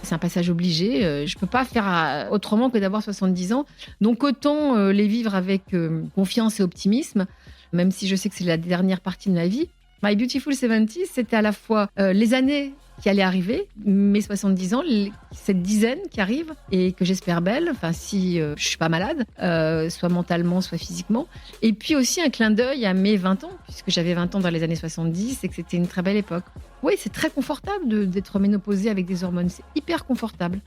C'est un passage obligé, je peux pas faire autrement que d'avoir 70 ans. Donc autant, les vivre avec, confiance et optimisme, même si je sais que c'est la dernière partie de ma vie. My Beautiful 70s, c'était à la fois, les années qui allaient arriver, mes 70 ans, cette dizaine qui arrive et que j'espère belle, enfin si, je suis pas malade, soit mentalement, soit physiquement. Et puis aussi un clin d'œil à mes 20 ans, puisque j'avais 20 ans dans les années 70 et que c'était une très belle époque. Oui, c'est très confortable d'être ménopausée avec des hormones, c'est hyper confortable.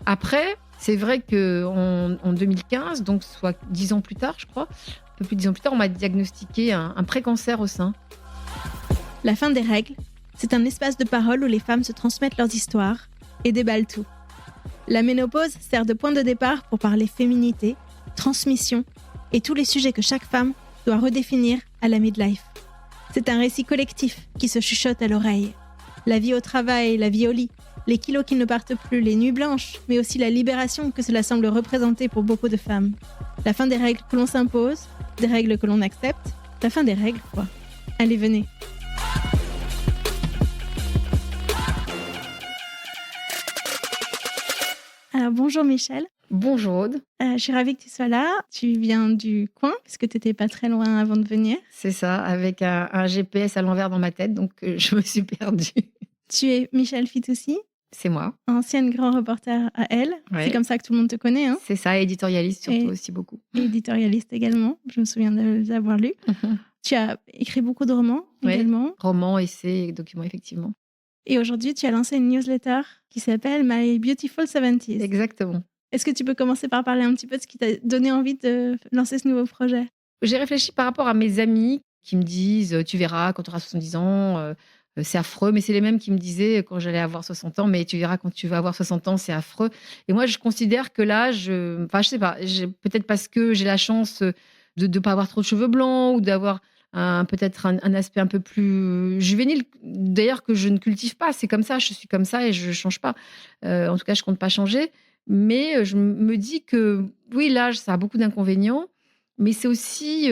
Après, c'est vrai qu'en 2015, donc soit 10 ans plus tard, je crois, un peu plus de 10 ans plus tard, on m'a diagnostiqué un pré-cancer au sein. La fin des règles, c'est un espace de parole où les femmes se transmettent leurs histoires et déballent tout. La ménopause sert de point de départ pour parler féminité, transmission et tous les sujets que chaque femme doit redéfinir à la midlife. C'est un récit collectif qui se chuchote à l'oreille. La vie au travail, la vie au lit, les kilos qui ne partent plus, les nuits blanches, mais aussi la libération que cela semble représenter pour beaucoup de femmes. La fin des règles que l'on s'impose, des règles que l'on accepte, la fin des règles, quoi. Allez, venez. Alors, bonjour Michel. Bonjour Aude. Je suis ravie que tu sois là. Tu viens du coin, parce que tu n'étais pas très loin avant de venir. C'est ça, avec un GPS à l'envers dans ma tête, donc je me suis perdue. Tu es Michel Fitoussi, C'est moi. ancienne grand reporter à Elle. Ouais. C'est comme ça que tout le monde te connaît, hein. C'est ça, éditorialiste surtout Et- aussi beaucoup. Et éditorialiste également. Je me souviens de l'avoir lu. Tu as écrit beaucoup de romans Ouais. également. Roman, essai, documents, effectivement. Et aujourd'hui, tu as lancé une newsletter qui s'appelle My Beautiful 70s. Exactement. Est-ce que tu peux commencer par parler un petit peu de ce qui t'a donné envie de lancer ce nouveau projet? J'ai réfléchi par rapport à mes amis qui me disent tu verras quand tu auras 70 ans, c'est affreux. Mais c'est les mêmes qui me disaient quand j'allais avoir 60 ans, mais tu verras quand tu vas avoir 60 ans, c'est affreux. Et moi, je considère que l'âge, enfin, je sais pas, peut-être parce que j'ai la chance de ne pas avoir trop de cheveux blancs ou d'avoir peut-être un aspect un peu plus juvénile, d'ailleurs, que je ne cultive pas. C'est comme ça, je suis comme ça et je ne change pas. En tout cas, je ne compte pas changer. Mais je me dis que oui, l'âge, ça a beaucoup d'inconvénients. Mais c'est aussi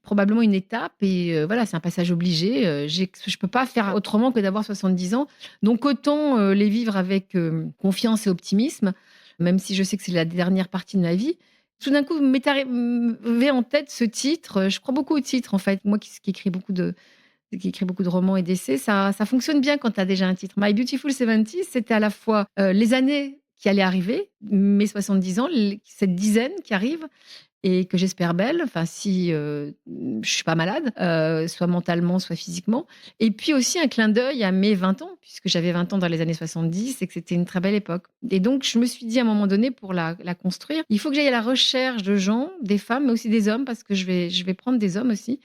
probablement une étape et voilà, c'est un passage obligé. Je ne peux pas faire autrement que d'avoir 70 ans. Donc autant les vivre avec confiance et optimisme, même si je sais que c'est la dernière partie de ma vie. Tout d'un coup, m'est arrivé en tête ce titre. Je crois beaucoup au titre, en fait. Moi qui écris beaucoup de romans et d'essais, ça fonctionne bien quand tu as déjà un titre. My Beautiful 70s, c'était à la fois les années qui allaient arriver, mes 70 ans, cette dizaine qui arrive, et que j'espère belle, enfin si je suis pas malade, soit mentalement, soit physiquement. Et puis aussi un clin d'œil à mes 20 ans, puisque j'avais 20 ans dans les années 70 et que c'était une très belle époque. Et donc je me suis dit à un moment donné, pour la construire, il faut que j'aille à la recherche de gens, des femmes, mais aussi des hommes, parce que je vais prendre des hommes aussi,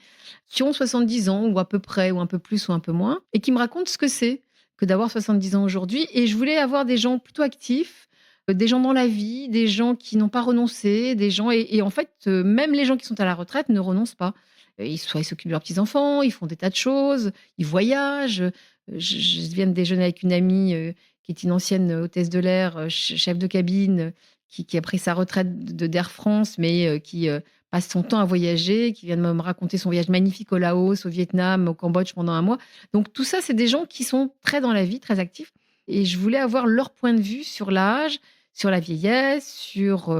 qui ont 70 ans, ou à peu près, ou un peu plus, ou un peu moins, et qui me racontent ce que c'est que d'avoir 70 ans aujourd'hui. Et je voulais avoir des gens plutôt actifs, des gens dans la vie, des gens qui n'ont pas renoncé, des gens et en fait, même les gens qui sont à la retraite ne renoncent pas. Ils s'occupent de leurs petits-enfants, ils font des tas de choses, ils voyagent. Je viens de déjeuner avec une amie, qui est une ancienne hôtesse de l'air, chef de cabine, qui a pris sa retraite d'Air France, mais qui passe son temps à voyager, qui vient de me raconter son voyage magnifique au Laos, au Vietnam, au Cambodge pendant un mois. Donc tout ça, c'est des gens qui sont très dans la vie, très actifs. Et je voulais avoir leur point de vue sur l'âge, sur la vieillesse, sur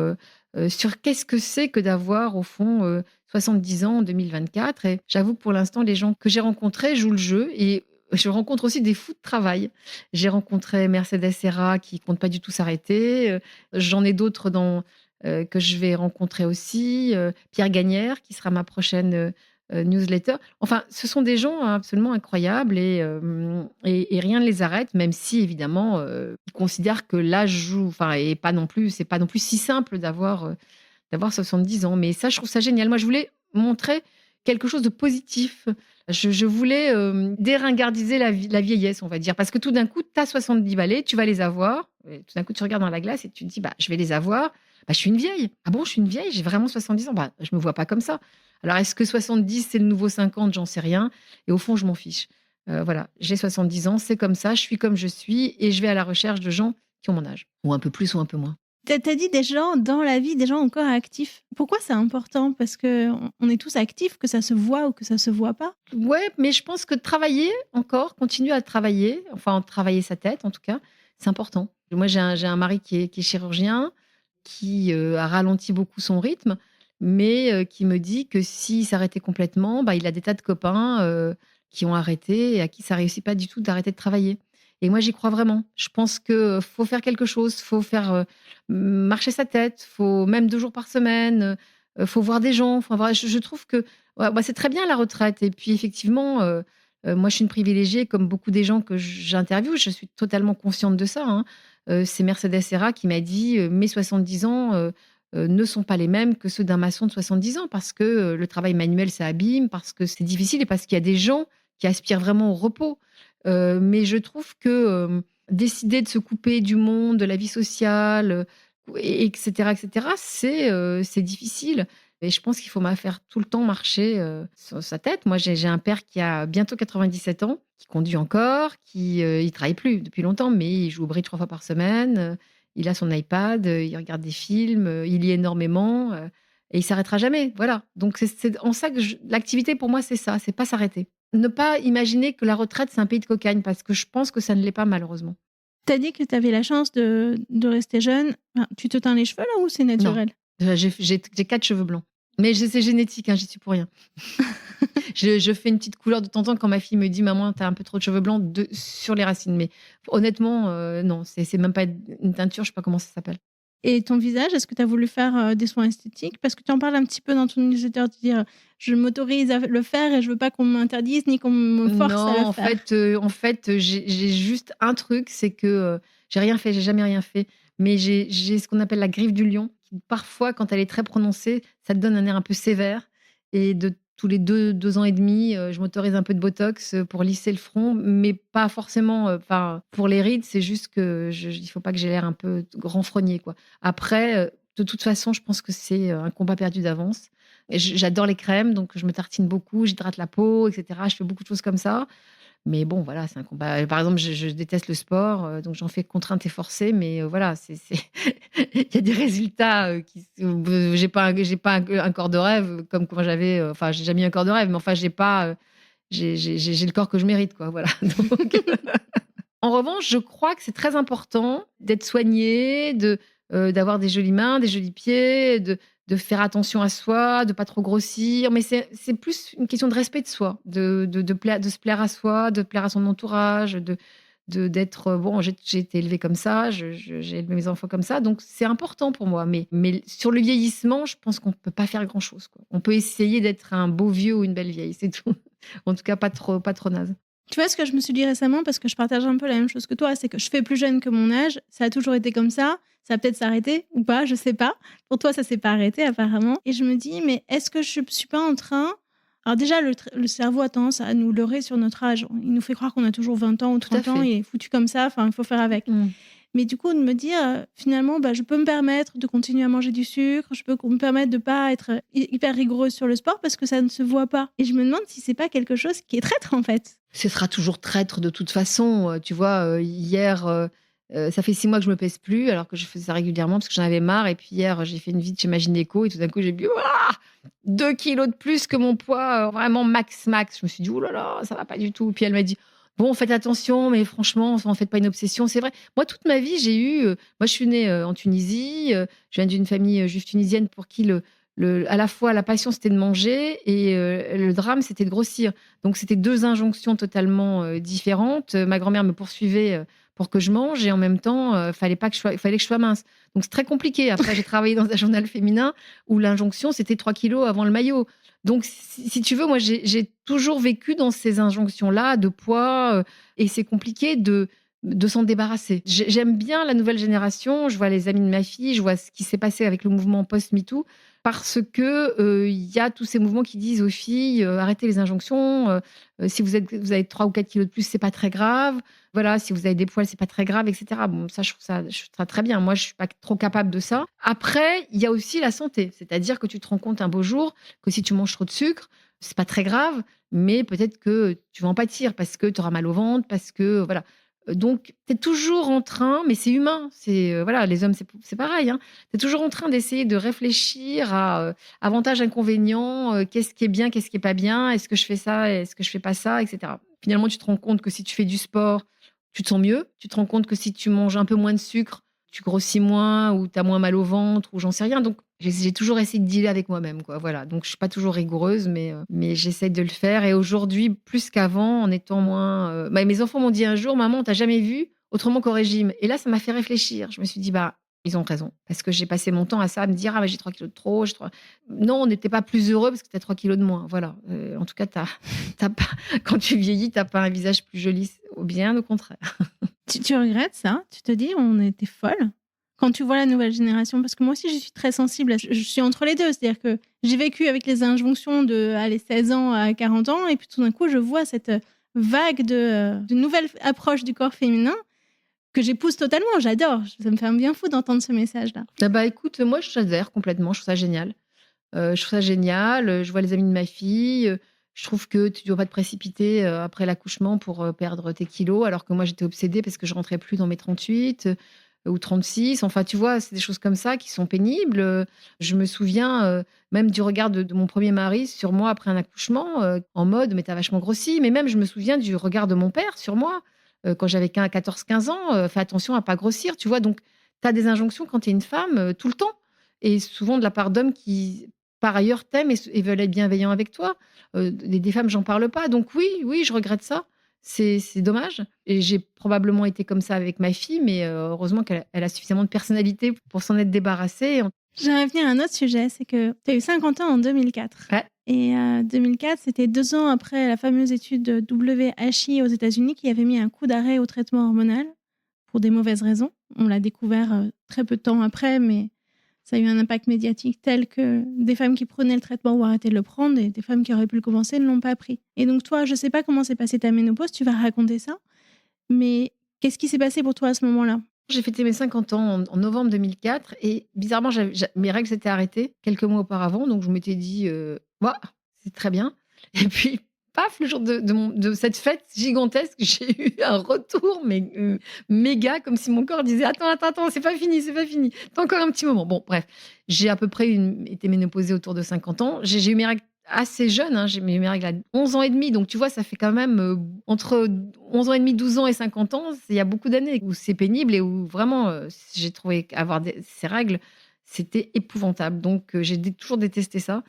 qu'est-ce que c'est que d'avoir, au fond, 70 ans en 2024. Et j'avoue que pour l'instant, les gens que j'ai rencontrés jouent le jeu et je rencontre aussi des fous de travail. J'ai rencontré Mercedes Serra qui compte pas du tout s'arrêter. J'en ai d'autres que je vais rencontrer aussi. Pierre Gagnère, qui sera ma prochaine newsletter. Enfin, ce sont des gens absolument incroyables et rien ne les arrête, même si évidemment ils considèrent que l'âge joue, enfin, et pas non plus, c'est pas non plus si simple d'avoir 70 ans. Mais ça, je trouve ça génial. Moi, je voulais montrer quelque chose de positif. Je voulais déringardiser la vieillesse, on va dire, parce que tout d'un coup, tu as 70 balais, tu vas les avoir. Et tout d'un coup, tu regardes dans la glace et tu te dis, bah, je vais les avoir. Bah, je suis une vieille. Ah bon, je suis une vieille, j'ai vraiment 70 ans. Bah, je me vois pas comme ça. Alors, est-ce que 70, c'est le nouveau 50? J'en sais rien. Et au fond, je m'en fiche. Voilà, j'ai 70 ans, c'est comme ça, je suis comme je suis et je vais à la recherche de gens qui ont mon âge, ou un peu plus ou un peu moins. Tu as dit des gens dans la vie, des gens encore actifs. Pourquoi c'est important? Parce qu'on est tous actifs, que ça se voit ou que ça se voit pas? Ouais, mais je pense que travailler encore, continuer à travailler, enfin travailler sa tête en tout cas, c'est important. Moi j'ai un mari qui est chirurgien, qui, a ralenti beaucoup son rythme, mais qui me dit que s'il s'arrêtait complètement, bah, il a des tas de copains, qui ont arrêté et à qui ça réussit pas du tout d'arrêter de travailler. Et moi j'y crois vraiment. Je pense que faut faire quelque chose, faut faire, marcher sa tête, faut même 2 jours par semaine, faut voir des gens, enfin voilà, je trouve que ouais, bah, c'est très bien la retraite et puis effectivement, moi je suis une privilégiée comme beaucoup des gens que j'interviewe, je suis totalement consciente de ça, hein. C'est Mercedes Serra qui m'a dit, «Mes 70 ans, ne sont pas les mêmes que ceux d'un maçon de 70 ans parce que, le travail manuel ça abîme, parce que c'est difficile et parce qu'il y a des gens qui aspirent vraiment au repos». Mais je trouve que, décider de se couper du monde, de la vie sociale, et cetera, c'est difficile. Et je pense qu'il faut faire tout le temps marcher, sur sa tête. Moi, j'ai un père qui a bientôt 97 ans, qui conduit encore, il travaille plus depuis longtemps, mais il joue au bridge 3 fois par semaine, il a son iPad, il regarde des films, il lit énormément, et il s'arrêtera jamais. Voilà, donc c'est en ça que l'activité pour moi, c'est ça, c'est pas s'arrêter. Ne pas imaginer que la retraite, c'est un pays de cocagne parce que je pense que ça ne l'est pas malheureusement. Tu as dit que tu avais la chance de rester jeune. Enfin, tu te teins les cheveux là ou c'est Non, naturel? j'ai 4 cheveux blancs, mais c'est génétique, hein, j'y suis pour rien. Je fais une petite couleur de temps en temps quand ma fille me dit: «Maman, tu as un peu trop de cheveux blancs de sur les racines», mais honnêtement, non, c'est même pas une teinture, je sais pas comment ça s'appelle. Et ton visage, est-ce que tu as voulu faire, des soins esthétiques? Parce que tu en parles un petit peu dans ton newsletter, tu dis, «Je m'autorise à le faire et je veux pas qu'on m'interdise ni qu'on me force Non, à le faire». j'ai juste un truc, c'est que, j'ai rien fait, j'ai jamais rien fait, mais j'ai ce qu'on appelle la griffe du lion qui parfois, quand elle est très prononcée, ça te donne un air un peu sévère et de tous les 2 ans et demi, je m'autorise un peu de botox, pour lisser le front, mais pas forcément, enfin, pour les rides, c'est juste que il faut pas que j'ai l'air un peu renfrognée, quoi. Après, de toute façon, je pense que c'est, un combat perdu d'avance. Et j'adore les crèmes, donc je me tartine beaucoup, j'hydrate la peau et cetera. Je fais beaucoup de choses comme ça. Mais bon, voilà, c'est un combat. Par exemple, je déteste le sport, donc j'en fais contrainte et forcée, mais voilà, c'est il y a des résultats, j'ai pas un corps de rêve comme quand j'avais, enfin, j'ai jamais eu un corps de rêve, mais enfin, j'ai pas, j'ai le corps que je mérite, quoi, voilà. Donc en revanche, je crois que c'est très important d'être soigné, d'avoir des jolies mains, des jolis pieds, de faire attention à soi, de pas trop grossir. Mais c'est plus une question de respect de soi, de se plaire à soi, de plaire à son entourage, d'être, bon, j'ai été élevée comme ça, j'ai élevé mes enfants comme ça, donc c'est important pour moi. Mais sur le vieillissement, je pense qu'on peut pas faire grand-chose, quoi. On peut essayer d'être un beau vieux ou une belle vieille, c'est tout. En tout cas, pas trop naze. Tu vois ce que je me suis dit récemment, parce que je partage un peu la même chose que toi, c'est que je fais plus jeune que mon âge, ça a toujours été comme ça va peut-être s'arrêter ou pas, je sais pas. Pour toi, ça s'est pas arrêté apparemment. Et je me dis, mais est-ce que je suis pas en train... Alors déjà, le cerveau a tendance à nous leurrer sur notre âge. Il nous fait croire qu'on a toujours 20 ans ou Tout à 30 ans, fait. il est foutu comme ça, enfin, il faut faire avec. Mmh. Mais du coup, de me dire, finalement, bah, je peux me permettre de continuer à manger du sucre, je peux me permettre de pas être hyper rigoureuse sur le sport parce que ça ne se voit pas. Et je me demande si c'est pas quelque chose qui est traître, en fait. Ce sera toujours traître de toute façon, tu vois? Hier, ça fait 6 mois que je me pèse plus alors que je faisais ça régulièrement parce que j'en avais marre et puis hier, j'ai fait une visite chez ma gynéco et tout d'un coup, j'ai bu, 2 kilos de plus que mon poids, vraiment max. Je me suis dit: «Ouh là là, ça va pas du tout». Puis elle m'a dit: «Bon, faites attention, mais franchement, en faites pas une obsession». C'est vrai. Moi, toute ma vie, j'ai eu, moi, je suis née, en Tunisie, je viens d'une famille, juive tunisienne pour qui à la fois la passion, c'était de manger et le drame, c'était de grossir. Donc c'était 2 injonctions totalement, différentes. Ma grand-mère me poursuivait, pour que je mange et en même temps, il fallait que je sois mince. Donc c'est très compliqué. Après, j'ai travaillé dans un journal féminin où l'injonction, c'était 3 kilos avant le maillot. Donc si tu veux, moi, j'ai toujours vécu dans ces injonctions-là de poids, et c'est compliqué de s'en débarrasser. J'aime bien la nouvelle génération. Je vois les amis de ma fille, je vois ce qui s'est passé avec le mouvement post-MeToo parce que, il y a tous ces mouvements qui disent aux filles, «Arrêtez les injonctions, si vous avez 3 ou 4 kilos de plus, c'est pas très grave. Voilà, si vous avez des poils, c'est pas très grave» et cetera. Bon, ça, je trouve ça très bien. Moi, je suis pas trop capable de ça. Après, il y a aussi la santé. C'est-à-dire que tu te rends compte un beau jour que si tu manges trop de sucre, c'est pas très grave, mais peut-être que tu vas en pâtir parce que tu auras mal au ventre, parce que voilà. Donc tu es toujours en train, mais c'est humain, voilà, les hommes, c'est pareil, hein. Tu es toujours en train d'essayer de réfléchir à, avantages, inconvénients, qu'est-ce qui est bien, qu'est-ce qui est pas bien? Est-ce que je fais ça? Est-ce que je fais pas ça? Et cetera. Finalement, tu te rends compte que si tu fais du sport, tu te sens mieux. Tu te rends compte que si tu manges un peu moins de sucre, tu grossis moins ou tu as moins mal au ventre ou j'en sais rien. Donc j'ai toujours essayé de dealer avec moi-même, quoi, voilà. Donc je suis pas toujours rigoureuse, mais j'essaie de le faire et aujourd'hui, plus qu'avant, en étant moins, mes enfants m'ont dit un jour: «Maman, on t'a jamais vue autrement qu'au régime» et là, ça m'a fait réfléchir. Je me suis dit: «Bah, ils ont raison». Parce que j'ai passé mon temps à ça, à me dire: «Ah, bah, j'ai 3 kilos de trop, j'ai 3». Non, on n'était pas plus heureux parce que tu as 3 kilos de moins, voilà. En tout cas, tu pas quand tu vieillis, tu as pas un visage plus joli, bien au contraire. Tu regrettes ça? Tu te dis: «On était folles»? Quand tu vois la nouvelle génération? Parce que moi aussi, je suis très sensible je suis entre les 2. C'est-à-dire que j'ai vécu avec les injonctions de, allez, 16 ans à 40 ans et puis tout d'un coup, je vois cette, vague de nouvelles approches du corps féminin que j'épouse totalement. J'adore. Ça me fait un bien fou d'entendre ce message-là. Ah bah, écoute, moi, j'adhère complètement, je trouve ça génial. Je trouve ça génial, je vois les amis de ma fille, je trouve que tu dois pas te précipiter, après l'accouchement pour, perdre tes kilos, alors que moi j'étais obsédée parce que je rentrais plus dans mes 38, ou 36. Enfin, tu vois? C'est des choses comme ça qui sont pénibles, je me souviens, même du regard de mon premier mari sur moi après un accouchement, en mode: «Mais tu as vachement grossi». Mais même je me souviens du regard de mon père sur moi, quand j'avais 14-15 ans, «Fais attention à pas grossir», tu vois? Donc tu as des injonctions quand tu es une femme, tout le temps et souvent de la part d'hommes qui par ailleurs t'aiment et veulent être bienveillants avec toi. Des femmes, j'en parle pas. Donc oui, oui, je regrette ça. C'est dommage et j'ai probablement été comme ça avec ma fille, mais heureusement qu'elle a suffisamment de personnalité pour s'en être débarrassée. J'aimerais venir à un autre sujet, c'est que tu as eu 50 ans en 2004 Ouais. et 2004, c'était 2 ans après la fameuse étude WHI aux États-Unis qui avait mis un coup d'arrêt au traitement hormonal pour des mauvaises raisons. On l'a découvert, très peu de temps après, mais ça a eu un impact médiatique tel que des femmes qui prenaient le traitement ont arrêté de le prendre et des femmes qui auraient pu le commencer ne l'ont pas pris. Et donc toi, je sais pas comment s'est passée ta ménopause, tu vas raconter ça, mais qu'est-ce qui s'est passé pour toi à ce moment-là? J'ai fêté mes 50 ans en novembre 2004 et bizarrement, mes règles s'étaient arrêtées quelques mois auparavant, donc je m'étais dit: «Bah, c'est très bien» et puis paf, le jour de cette fête gigantesque, j'ai eu un retour mais méga comme si mon corps disait: «Attends, attends, attends, c'est pas fini, c'est pas fini, tu encore un petit moment». Bon bref, j'ai à peu près été ménopausée autour de 50 ans. J'ai eu mes règles assez jeune, hein, j'ai eu mes règles à 11 ans et demi, donc tu vois, ça fait quand même, entre 11 ans et demi, 12 ans et 50 ans, il y a beaucoup d'années où c'est pénible et où vraiment, j'ai trouvé qu'avoir ces règles, c'était épouvantable. Donc j'ai toujours détesté ça.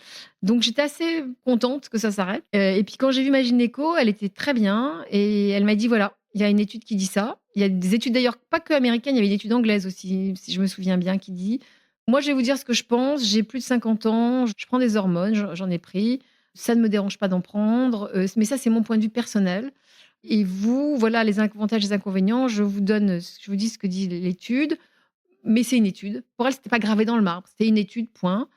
Donc j'étais assez contente que ça s'arrête, et puis quand j'ai vu ma gynéco, elle était très bien et elle m'a dit: «Voilà, il y a une étude qui dit ça». Il y a des études d'ailleurs pas que américaines, il y avait une étude anglaise aussi, si je me souviens bien, qui dit: «Moi, je vais vous dire ce que je pense, j'ai plus de 50 ans, je prends des hormones, j'en ai pris, ça ne me dérange pas d'en prendre, mais ça, c'est mon point de vue personnel et vous, voilà les avantages et les inconvénients, je vous dis ce que dit l'étude, mais c'est une étude». Pour elle, c'était pas gravé dans le marbre, c'était une étude, point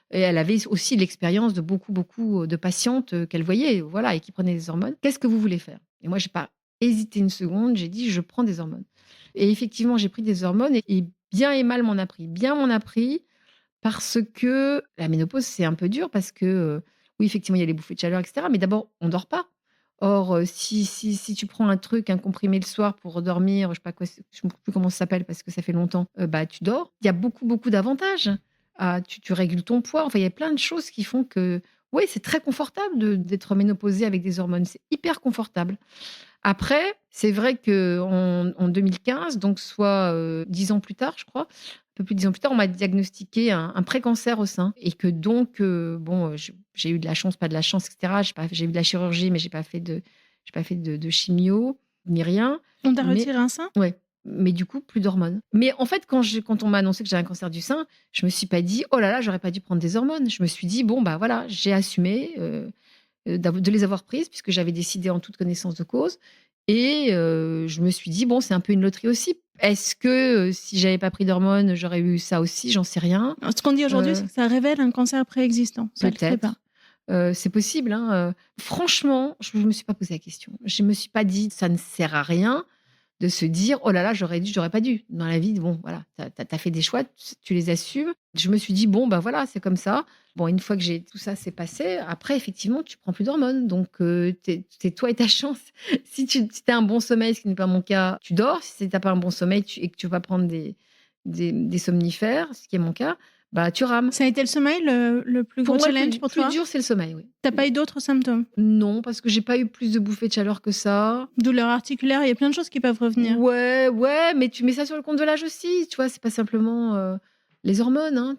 et elle avait aussi l'expérience de beaucoup, beaucoup, de patientes, qu'elle voyait, voilà et qui prenaient des hormones. «Qu'est-ce que vous voulez faire?» Et moi, j'ai pas hésité une seconde, j'ai dit: «Je prends des hormones» et effectivement, j'ai pris des hormones et bien et mal m'en a pris. Bien m'en a pris parce que la ménopause, c'est un peu dur parce que, oui, effectivement, il y a les bouffées de chaleur et cetera, mais d'abord, on dort pas. Or, si tu prends un comprimé le soir pour dormir, je sais pas quoi, je sais plus comment ça s'appelle parce que ça fait longtemps, bah, tu dors. Il y a beaucoup, beaucoup d'avantages. Ah, tu règles ton poids, enfin, il y a plein de choses qui font que, oui, c'est très confortable d'être ménopausée avec des hormones. C'est hyper confortable. Après, c'est vrai qu'en 2015, donc soit, 10 ans plus tard, je crois, un peu plus de 10 ans plus tard, on m'a diagnostiqué un précancer au sein et que donc, bon, j'ai eu de la chance, pas de la chance et cetera. J'ai eu de la chirurgie, mais j'ai pas fait de chimio ni rien. On t'a Mais retiré un sein? ouais, mais du coup, plus d'hormones. Mais en fait, quand on m'a annoncé que j'avais un cancer du sein, je me suis pas dit: «Oh là là, j'aurais pas dû prendre des hormones». Je me suis dit: «Bon, bah, voilà, j'ai assumé, de les avoir prises puisque j'avais décidé en toute connaissance de cause et je me suis dit: «Bon, c'est un peu une loterie aussi». Est-ce que, si j'avais pas pris d'hormones, j'aurais eu ça aussi? J'en sais rien. Alors, ce qu'on dit aujourd'hui, c'est Heu, que ça révèle un cancer préexistant. Ça le fait pas. Peut-être, c'est possible, hein, franchement, je me suis pas posé la question. Je me suis pas dit: «Ça ne sert à rien de se dire: «Oh là là, j'aurais dû, j'aurais pas dû». Dans la vie, bon, voilà, tu as fait des choix, tu les assumes. Je me suis dit: «Bon, bah, voilà, c'est comme ça». Bon, une fois que j'ai tout ça s'est passé, après effectivement, tu prends plus d'hormones donc tu toi et ta chance. Si tu as un bon sommeil, ce qui n'est pas mon cas, tu dors. Si tu as pas un bon sommeil et que tu vas prendre des somnifères, ce qui est mon cas, bah, tu rames. Ça a été le sommeil le plus Pour gros moi, challenge pour plus toi? dur, c'est le sommeil, oui. T'as pas eu d'autres symptômes? Non, parce que j'ai pas eu plus de bouffées de chaleur que ça. Douleurs articulaires, il y a plein de choses qui peuvent revenir. Ouais, ouais, mais tu mets ça sur le compte de l'âge aussi, tu vois? C'est pas simplement, les hormones, hein.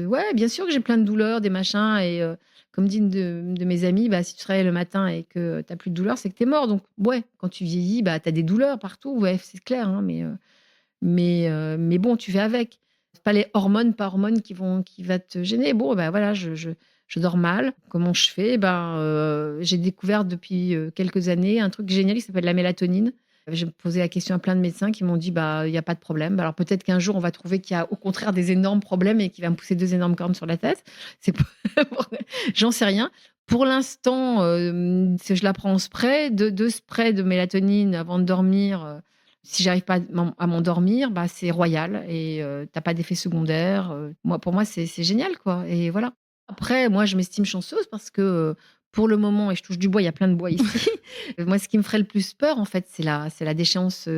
Ouais, bien sûr que j'ai plein de douleurs, des machins et comme dit une de mes amies: «Bah, si tu travailles le matin et que tu as plus de douleurs, c'est que tu es mort». Donc ouais, quand tu vieillis, bah, tu as des douleurs partout, ouais, c'est clair, hein, mais bon, tu fais avec. C'est pas les hormones par hormones qui va te gêner. Bon, bah, voilà, je dors mal. Comment je fais? Ben, j'ai découvert depuis, quelques années un truc génial qui s'appelle la mélatonine. J'ai posé la question à plein de médecins qui m'ont dit: «Bah, il y a pas de problème». Alors peut-être qu'un jour on va trouver qu'il y a au contraire des énormes problèmes et qu'il va me pousser 2 énormes cornes sur la tête. C'est p J'en sais rien. Pour l'instant, je la prends en spray, 2 sprays de mélatonine avant de dormir, si j'arrive pas à m'endormir, bah, c'est royal et tu pas d'effets secondaires, pour moi, c'est génial, quoi et voilà. Après, moi, je m'estime chanceuse parce que, pour le moment et je touche du bois, il y a plein de bois ici. Moi, ce qui me ferait le plus peur, en fait, c'est la déchéance,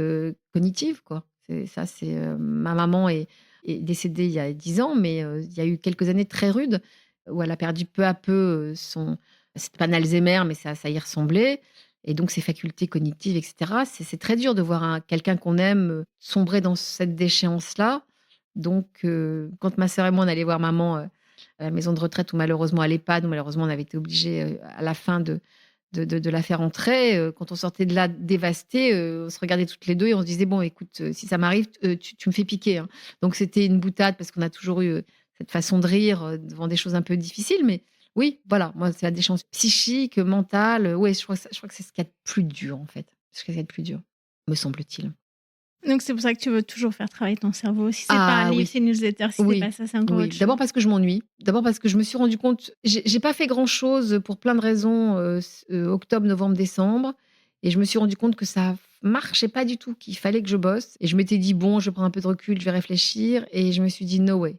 cognitive, quoi. Ma maman est décédée il y a 10 ans, mais il y a eu quelques années très rudes où elle a perdu peu à peu, c'était pas un Alzheimer, mais ça y ressemblait et donc ses facultés cognitives et cetera. C'est très dur de voir quelqu'un qu'on aime, sombrer dans cette déchéance-là. Donc quand ma sœur et moi, on allait voir maman, à la maison de retraite ou malheureusement à l'EHPAD, où malheureusement on avait été obligés, à la fin de la faire entrer, quand on sortait de là dévastés, on se regardait toutes les 2 et on se disait: «Bon écoute, si ça m'arrive, tu me fais piquer, hein». Donc c'était une boutade parce qu'on a toujours eu, cette façon de rire, devant des choses un peu difficiles, mais oui, voilà, moi c'est la déchéance psychique, mentale, ouais, je crois que c'est ce qu'il y a de plus dur en fait. C'est ce qu'il y a de plus dur, me semble-t-il. Donc c'est pour ça que tu veux toujours faire travailler ton cerveau. Si c'est pas un Ah livre, oui. c'est une newsletter, si c'est Oui, pas ça, c'est encore oui. autre chose. D'abord parce que je m'ennuie. D'abord parce que je me suis rendu compte j'ai pas fait grand-chose pour plein de raisons, octobre, novembre, décembre et je me suis rendu compte que ça marchait pas du tout, qu'il fallait que je bosse et je m'étais dit: «Bon, je prends un peu de recul, je vais réfléchir» et je me suis dit: «No way,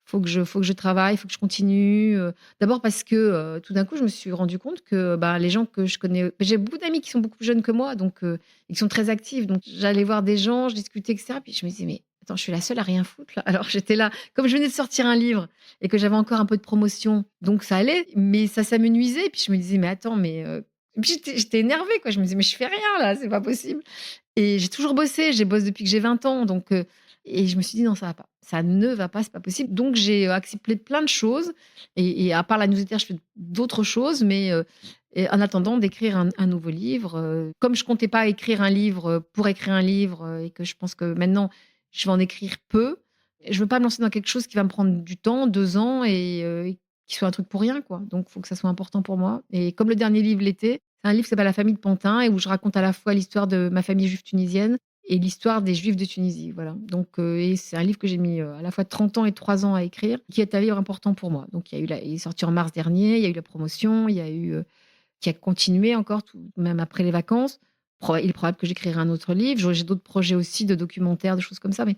faut que je travaille, faut que je continue», d'abord parce que, tout d'un coup, je me suis rendu compte que, bah, les gens que je connais j'ai beaucoup d'amis qui sont beaucoup plus jeunes que moi donc et qui sont très actifs donc j'allais voir des gens, je discutais et cetera puis je me disais: «Mais attends, je suis la seule à rien foutre là». Alors j'étais là, comme je venais de sortir un livre et que j'avais encore un peu de promotion, donc ça allait, mais ça me nuisait. Puis je me disais: «Mais attends, mais» et puis j'étais énervée quoi. Je me disais: «Mais je fais rien là, c'est pas possible» et j'ai toujours bossé, j'ai bosse depuis que j'ai 20 ans donc et je me suis dit: «Non, ça va pas. Ça ne va pas, c'est pas possible». Donc j'ai, accepté plein de choses et à part la newsletter, je fais d'autres choses, mais et en attendant d'écrire un nouveau livre, comme je comptais pas écrire un livre, pour écrire un livre, et que je pense que maintenant je vais en écrire peu. Je veux pas me lancer dans quelque chose qui va me prendre du temps, 2 ans et qui soit un truc pour rien, quoi. Donc il faut que ça soit important pour moi et comme le dernier livre l'était, c'est un livre qui s'appelle «La famille de Pantin» et où je raconte à la fois l'histoire de ma famille juive tunisienne et l'histoire des Juifs de Tunisie, voilà. Donc et c'est un livre que j'ai mis, à la fois 30 ans et 3 ans à écrire, qui est un livre important pour moi. Donc il est sorti en mars dernier, il y a eu la promotion, il y a eu, qui a continué encore tout même après les vacances. Il est probable que j'écrirai un autre livre. J'ai d'autres projets aussi de documentaires, de choses comme ça, mais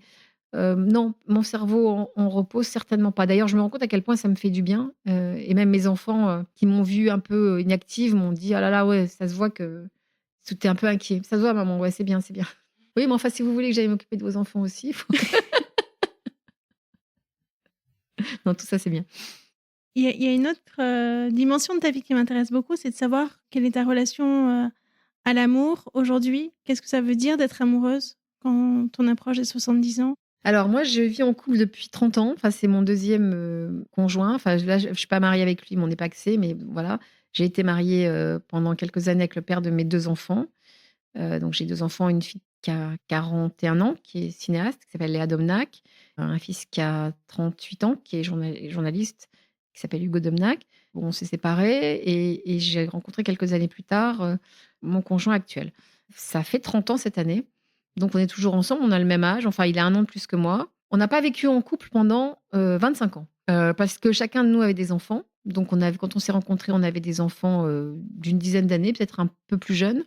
non, mon cerveau en repos, certainement pas. D'ailleurs, je me rends compte à quel point ça me fait du bien, et même mes enfants, qui m'ont vue un peu, inactive m'ont dit: «Ah là là, ouais, ça se voit que tu es un peu inquiet». «Ça se voit maman, ouais, c'est bien, c'est bien». «Oui, mais enfin, si vous voulez que j'aille m'occuper de vos enfants aussi, il faut». Non, tout ça, c'est bien. Il y a une autre, dimension de ta vie qui m'intéresse beaucoup, c'est de savoir quelle est ta relation, à l'amour aujourd'hui. Qu'est-ce que ça veut dire d'être amoureuse quand on approche des 70 ans? Alors moi, je vis en couple depuis 30 ans. Enfin, c'est mon deuxième conjoint. Enfin, là, je suis pas mariée avec lui, mais on est pacsés, mais voilà. J'ai été mariée, pendant quelques années avec le père de mes 2 enfants. Donc j'ai 2 enfants, une fille qui a 41 ans, qui est cinéaste, qui s'appelle Léa Domnac, un fils qui a 38 ans, qui est journaliste, qui s'appelle Hugo Domnac. Bon, on s'est séparés et j'ai rencontré quelques années plus tard, mon conjoint actuel. Ça fait 30 ans cette année, donc on est toujours ensemble, on a le même âge, enfin il a 1 an de plus que moi. On n'a pas vécu en couple pendant, 25 ans, parce que chacun de nous avait des enfants. Donc quand on s'est rencontrés, on avait des enfants, d'une dizaine d'années, peut-être un peu plus jeunes.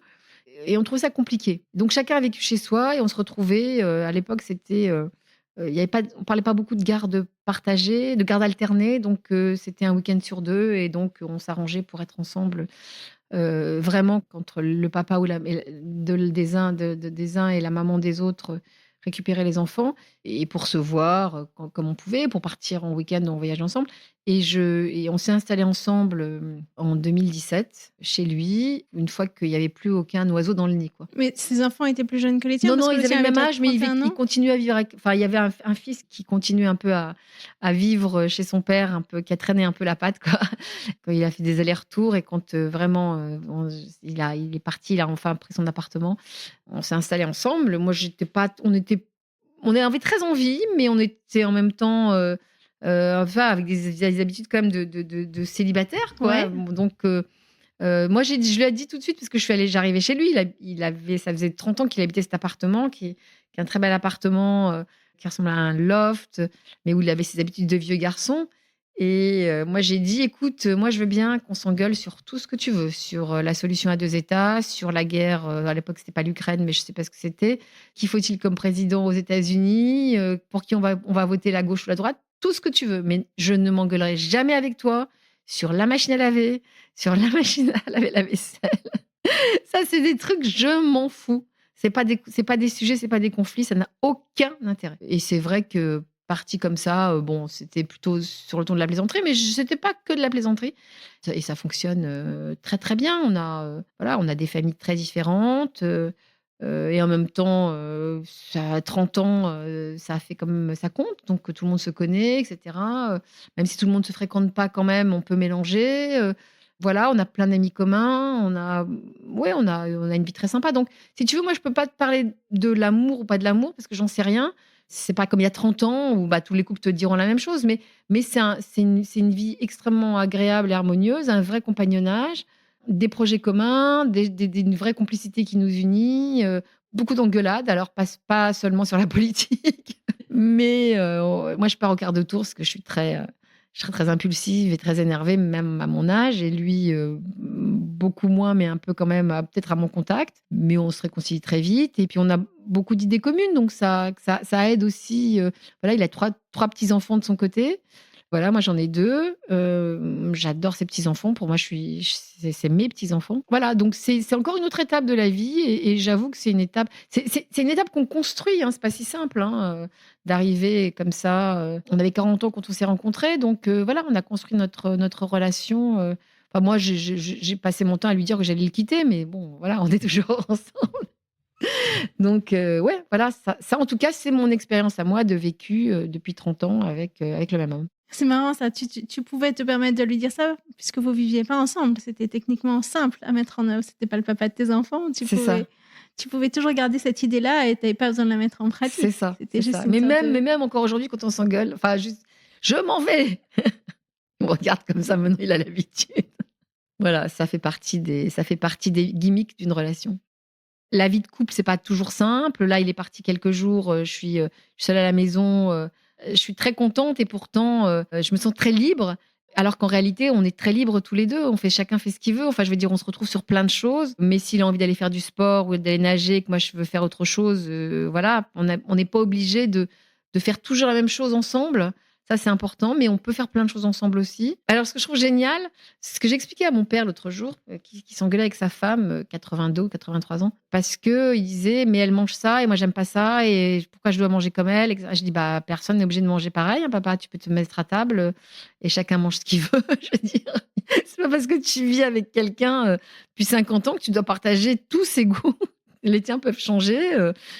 et on trouvait ça compliqué. Donc chacun a vécu chez soi et on se retrouvait, à l'époque, c'était, il y avait pas on parlait pas beaucoup de garde partagée, de garde alternée, donc c'était un week-end sur 2 et donc on s'arrangeait pour être ensemble, vraiment quand le papa ou la et des uns des uns et la maman des autres, récupéraient les enfants et pour se voir, quand comme on pouvait, pour partir en week-end, en voyage ensemble et on s'est installés ensemble, en 2017 chez lui, une fois qu'il y avait plus aucun oiseau dans le nid, quoi. Mais ses enfants étaient plus jeunes que les tiens Non, parce non, que le ils avaient tien le avait même déjà âge, mais 31 ils ans? continuaient à vivre avec il y avait un fils qui continuait un peu à vivre chez son père, un peu qui a traîné un peu la patte, quoi. Quand il a fait des allers-retours et quand, vraiment, il est parti, il a enfin pris son appartement. On s'est installés ensemble. Moi, j'étais pas on avait très envie, mais on était en même temps, enfin avec des habitudes quand même de célibataire, quoi. Ouais. Donc moi, je lui ai dit tout de suite parce que j'arrivais chez lui, ça faisait 30 ans qu'il habitait cet appartement qui est un très bel appartement, qui ressemble à un loft, mais où il avait ses habitudes de vieux garçon et moi j'ai dit: «Écoute, moi je veux bien qu'on s'engueule sur tout ce que tu veux, sur, la solution à 2 États, sur la guerre», à l'époque c'était pas l'Ukraine, mais je sais pas ce que c'était. «Qui faut-il comme président aux États-Unis? Pour qui on va voter la gauche ou la droite? Tout ce que tu veux, mais je ne m'engueulerai jamais avec toi sur la machine à laver, sur la machine à laver la vaisselle. Ça, c'est des trucs, je m'en fous. C'est pas des sujets, c'est pas des conflits, ça n'a aucun intérêt. Et c'est vrai que parti comme ça, bon, c'était plutôt sur le ton de la plaisanterie, mais c'était pas que de la plaisanterie. Et ça fonctionne très très bien. Voilà, on a des familles très différentes. Et en même temps, ça a 30 ans, ça fait comme ça compte, donc tout le monde se connaît, et cetera. Même si tout le monde ne se fréquente pas quand même, on peut mélanger. Voilà, on a plein d'amis communs, ouais, on a une vie très sympa. Donc, si tu veux, moi, je peux pas te parler de l'amour ou pas de l'amour parce que j'en sais rien. C'est pas comme il y a 30 ans où, bah, tous les couples te diront la même chose, mais c'est une vie extrêmement agréable et harmonieuse, un vrai compagnonnage, des projets communs, une vraie complicité qui nous unit, beaucoup d'engueulades, alors pas seulement sur la politique, mais moi, je pars au quart de tour parce que je suis très impulsive et très énervée, même à mon âge. Et lui, beaucoup moins, mais un peu quand même, peut-être à mon contact. Mais on se réconcilie très vite. Et puis, on a beaucoup d'idées communes. Donc, ça aide aussi. Voilà, il a trois petits-enfants de son côté. Voilà, moi, j'en ai 2. J'adore ces petits-enfants. Pour moi, c'est mes petits-enfants. Voilà, donc c'est encore une autre étape de la vie. Et j'avoue que c'est une étape. C'est une étape qu'on construit. Hein, c'est pas si simple. Hein, d'arriver comme ça. On avait 40 ans quand on s'est rencontrés, donc voilà, on a construit notre relation. Enfin, moi, j'ai passé mon temps à lui dire que j'allais le quitter, mais bon, voilà, on est toujours ensemble. Donc ouais, voilà, ça, en tout cas, c'est mon expérience à moi de vécu depuis 30 ans avec le même homme. C'est marrant ça, tu pouvais te permettre de lui dire ça puisque vous viviez pas ensemble. C'était techniquement simple à mettre en œuvre. C'était pas le papa de tes enfants. C'est ça, Tu pouvais toujours garder cette idée-là et tu avais pas besoin de la mettre en c'est pratique. ça, C'était c'est juste ça. une Mais sorte même, de mais même encore aujourd'hui, quand on s'engueule, enfin, juste, je m'en vais. On me regarde comme ça, maintenant, il a l'habitude. Voilà, ça fait partie des gimmicks d'une relation. La vie de couple, c'est pas toujours simple. Là, il est parti quelques jours, je suis seule à la maison, je suis très contente et pourtant, je me sens très libre. Alors qu'en réalité, on est très libres tous les 2. Chacun fait ce qu'il veut. Enfin, je veux dire, on se retrouve sur plein de choses. Mais s'il a envie d'aller faire du sport ou d'aller nager, que moi je veux faire autre chose, voilà, on n'est pas obligé de faire toujours la même chose ensemble. Ça, c'est important, mais on peut faire plein de choses ensemble aussi. Alors, ce que je trouve génial, c'est ce que j'expliquais à mon père l'autre jour, qui s'engueulait avec sa femme, 82 ou 83 ans, parce qu'il disait: «Mais elle mange ça et moi j'aime pas ça et pourquoi je dois manger comme elle?» et cetera. Je dis: «Bah, personne n'est obligé de manger pareil, hein, papa. Tu peux te mettre à table, et chacun mange ce qu'il veut». Je veux dire, c'est pas parce que tu vis avec quelqu'un, depuis 50 ans que tu dois partager tous ses goûts. Les tiens peuvent changer,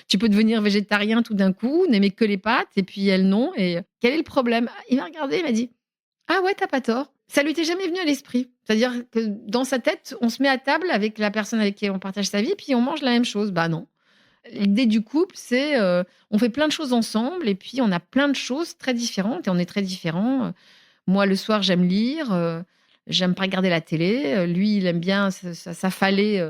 tu peux devenir végétarien tout d'un coup, n'aimer que les pâtes et puis elle non et quel est le problème? Il m'a regardé, il m'a dit: «Ah ouais, tu pas tort». Ça lui était jamais venu à l'esprit. C'est-à-dire que dans sa tête, on se met à table avec la personne avec qui on partage sa vie, puis on mange la même chose. Bah non. L'idée du couple, c'est, on fait plein de choses ensemble et puis on a plein de choses très différentes et on est très différents. Moi, le soir, j'aime lire, j'aime pas regarder la télé. Lui, il aime bien s'affaler,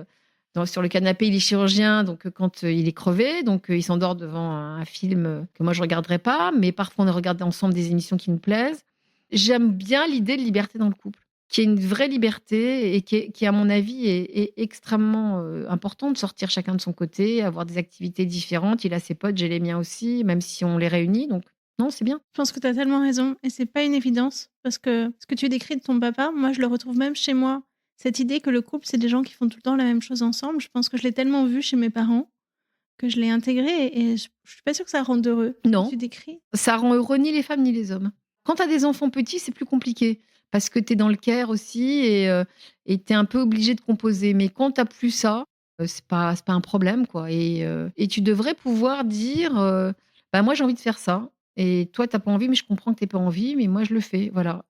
sur le canapé. Il est chirurgien, donc quand il est crevé, donc il s'endort devant un film que moi je regarderai pas, mais parfois on regarde ensemble des émissions qui nous plaisent. J'aime bien l'idée de liberté dans le couple. qui est une vraie liberté et qui à mon avis est extrêmement, importante. Sortir chacun de son côté, avoir des activités différentes. Il a ses potes, j'ai les miens aussi, même si on les réunit, donc non, c'est bien. Je pense que tu as tellement raison et c'est pas une évidence parce que ce que tu décris de ton papa, moi je le retrouve même chez moi. Cette idée que le couple, c'est des gens qui font tout le temps la même chose ensemble, je pense que je l'ai tellement vu chez mes parents que je l'ai intégré et je suis pas sûre que ça rende heureux, ce que Non, tu décris. ça rend heureux ni les femmes ni les hommes. Quand tu as des enfants petits, c'est plus compliqué parce que tu es dans le care aussi et tu es un peu obligé de composer. Mais quand tu as plus ça, c'est pas un problème, quoi et tu devrais pouvoir dire, «Bah, moi, j'ai envie de faire ça et toi, tu as pas envie, mais je comprends que tu aies pas envie, mais moi, je le fais», voilà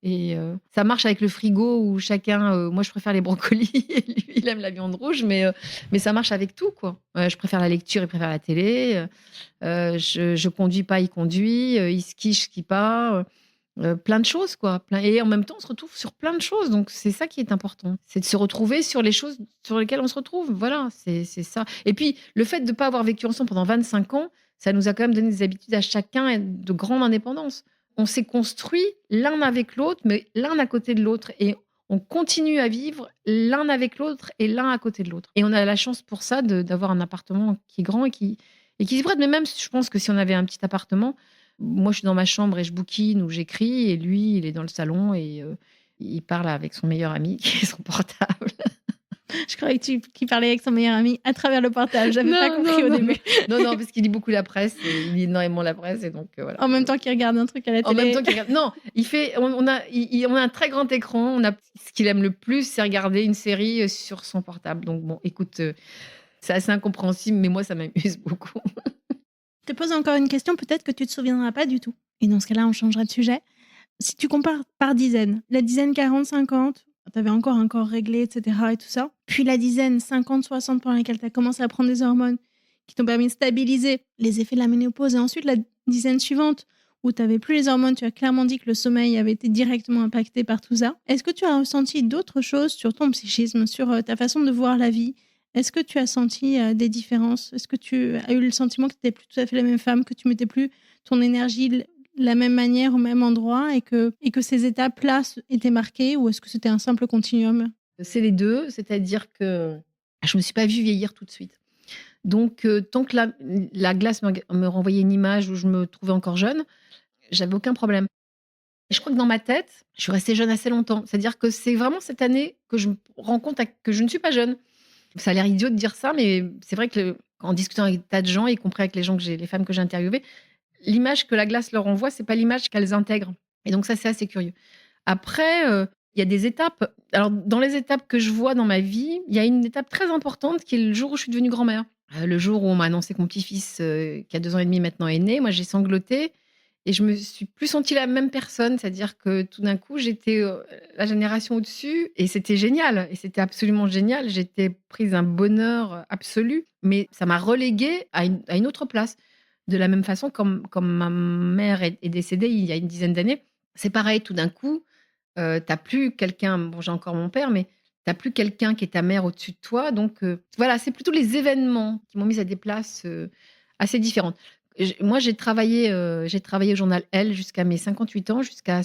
ça marche avec le frigo où chacun, moi, je préfère les brocolis et lui, il aime la viande rouge, mais ça marche avec tout, quoi. Je préfère la lecture, il préfère la télé, je conduis pas, il conduit, il skie, je skie pas, plein de choses quoi, plein et en même temps, on se retrouve sur plein de choses, donc c'est ça qui est important. C'est de se retrouver sur les choses sur lesquelles on se retrouve, voilà, c'est ça et puis le fait de pas avoir vécu ensemble pendant 25 ans, ça nous a quand même donné des habitudes à chacun et de grande indépendance. On s'est construit l'un avec l'autre, mais l'un à côté de l'autre et on continue à vivre l'un avec l'autre et l'un à côté de l'autre et on a la chance pour ça de d'avoir un appartement qui est grand et qui se prête. Mais même, je pense que si on avait un petit appartement, moi, je suis dans ma chambre et je bouquine ou j'écris et lui, il est dans le salon et il parle avec son meilleur ami qui est son portable. Je croyais que tu qu'il parlait avec son meilleur ami à travers le portable, j'avais pas Non, compris non, au non, début. non. Non, non, parce qu'il lit beaucoup la presse et il lit énormément la presse et donc voilà. En même temps qu'il regarde un truc à la En même télé. temps qu'il regarde non, il fait on a un très grand écran, on a ce qu'il aime le plus, c'est regarder une série, sur son portable. Donc bon, écoute, c'est assez incompréhensible, mais moi, ça m'amuse beaucoup. Je te pose encore une question, peut-être que tu te souviendras pas du tout et dans ce cas-là, on changera de sujet. Si tu compares par dizaine, la dizaine 40-50, tu avais encore un corps réglé et cetera et tout ça, puis la dizaine 50-60 pour laquelle tu as commencé à prendre des hormones qui t'ont permis de stabiliser les effets de la ménopause et ensuite la dizaine suivante où tu avais plus les hormones, tu as clairement dit que le sommeil avait été directement impacté par tout ça. Est-ce que tu as ressenti d'autres choses sur ton psychisme, sur, ta façon de voir la vie? Est-ce que tu as senti, des différences? Est-ce que tu as eu le sentiment que tu étais plus tout à fait la même femme, que tu mettais plus ton énergie la même manière, au même endroit et que ces étapes-là étaient marquées ou est-ce que c'était un simple continuum? C'est les 2, c'est-à-dire que je me suis pas vue vieillir tout de suite. Donc tant que la glace me renvoyait une image où je me trouvais encore jeune, j'avais aucun problème. Et je crois que dans ma tête, je suis restée jeune assez longtemps. C'est-à-dire que c'est vraiment cette année que je me rends compte que je ne suis pas jeune. Ça a l'air idiot de dire ça, mais c'est vrai que en discutant avec des tas de gens, y compris avec les femmes que j'ai interviewées, l'image que la glace leur envoie, c'est pas l'image qu'elles intègrent. Et donc ça, c'est assez curieux. Après, il y a des étapes. Alors dans les étapes que je vois dans ma vie, il y a une étape très importante qui est le jour où je suis devenue grand-mère. Le jour où on m'a annoncé que mon petit-fils, qui a 2 ans et demi maintenant est né, moi j'ai sangloté et je me suis plus sentie la même personne. C'est-à-dire que tout d'un coup, j'étais, la génération au-dessus et c'était génial et c'était absolument génial. J'étais prise d'un bonheur absolu, mais ça m'a reléguée à une autre place. De la même façon, comme ma mère est décédée il y a une dizaine d'années, c'est pareil, tout d'un coup, tu plus quelqu'un bon, j'ai encore mon père, mais t'as plus quelqu'un qui est ta mère au-dessus de toi, donc voilà, c'est plutôt les événements qui m'ont mise à des places, assez différentes. Moi, j'ai travaillé au journal Elle jusqu'à mes 58 ans, jusqu'à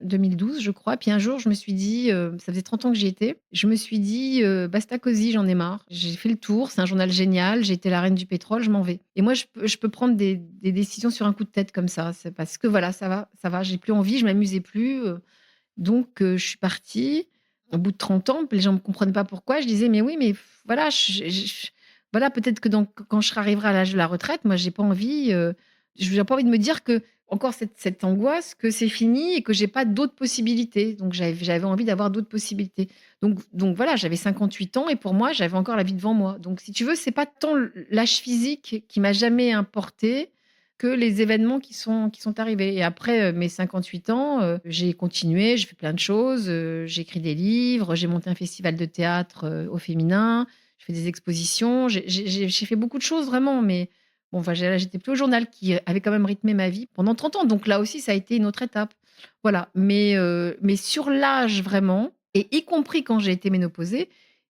2012, je crois. Puis un jour, je me suis dit, ça faisait 30 ans que j'y étais, je me suis dit: «Basta cosy, j'en ai marre. J'ai fait le tour, c'est un journal génial, j'ai été la reine du pétrole, je m'en vais» et moi, je peux prendre des décisions sur un coup de tête comme ça. C'est parce que voilà, ça va, j'ai plus envie, je m'amusais plus, donc je suis partie. Au bout de 30 ans, les gens ne me comprenaient pas pourquoi. Je disais: «Mais oui, mais voilà, voilà, peut-être que quand je arriverai à l'âge de la retraite, moi, j'ai pas envie, j'ai pas envie de me dire que encore cette angoisse que c'est fini et que j'ai pas d'autres possibilités». Donc j'avais envie d'avoir d'autres possibilités. Donc voilà, j'avais 58 ans et pour moi, j'avais encore la vie devant moi. Donc si tu veux, c'est pas tant l'âge physique qui m'a jamais importée que les événements qui sont arrivés et après, mes 58 ans, j'ai continué, j'ai fait plein de choses, j'ai écrit des livres, j'ai monté un festival de théâtre, au féminin, j'ai fait des expositions, j'ai fait beaucoup de choses vraiment, mais bon, enfin, j'étais plus au journal qui avait quand même rythmé ma vie pendant 30 ans, donc là aussi, ça a été une autre étape. Voilà, mais sur l'âge vraiment et y compris quand j'ai été ménopausée,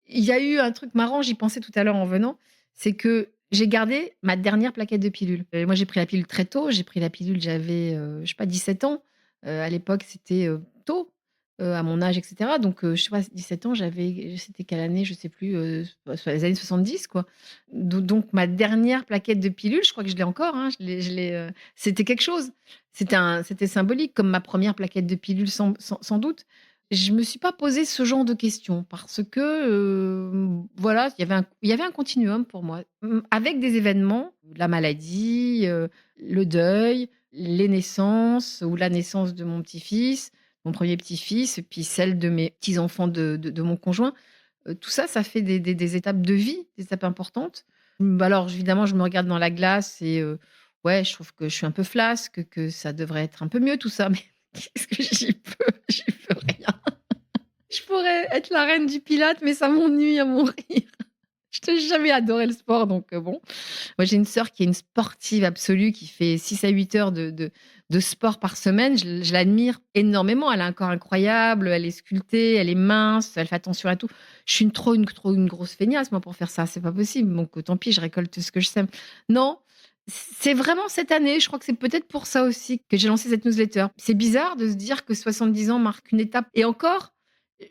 il y a eu un truc marrant, j'y pensais tout à l'heure en venant, c'est que j'ai gardé ma dernière plaquette de pilule. Moi, j'ai pris la pilule très tôt. J'ai pris la pilule, j'avais, je sais pas 17 ans. À l'époque, c'était, tôt. à mon âge et cetera. Donc je sais pas, 17 ans, c'était quelle année? Je sais plus, sur les années 70 quoi. Donc ma dernière plaquette de pilule, je crois que je l'ai encore, hein, c'était quelque chose. C'était symbolique comme ma première plaquette de pilule sans doute. Je me suis pas posé ce genre de questions parce que, voilà, il y avait un continuum pour moi, avec des événements, la maladie, le deuil, les naissances ou la naissance de mon petit-fils, mon premier petit-fils et puis celle de mes petits-enfants de mon conjoint. Tout ça, ça fait des étapes de vie, des étapes importantes. Alors évidemment, je me regarde dans la glace et ouais, je trouve que je suis un peu flasque, que ça devrait être un peu mieux tout ça, mais qu'est-ce que j'y peux? J'y peux rien. Je pourrais être la reine du Pilates, mais ça m'ennuie à mourir. Je n'ai jamais adoré le sport, donc bon. Moi, j'ai une sœur qui est une sportive absolue, qui fait 6 à 8 heures de sport par semaine. Je l'admire énormément. Elle a un corps incroyable, elle est sculptée, elle est mince, elle fait attention à tout. Je suis une grosse feignasse, moi, pour faire ça. C'est pas possible. Donc, tant pis, je récolte ce que je sème. Non, c'est vraiment cette année, je crois que c'est peut-être pour ça aussi que j'ai lancé cette newsletter. C'est bizarre de se dire que 70 ans marque une étape. Et encore,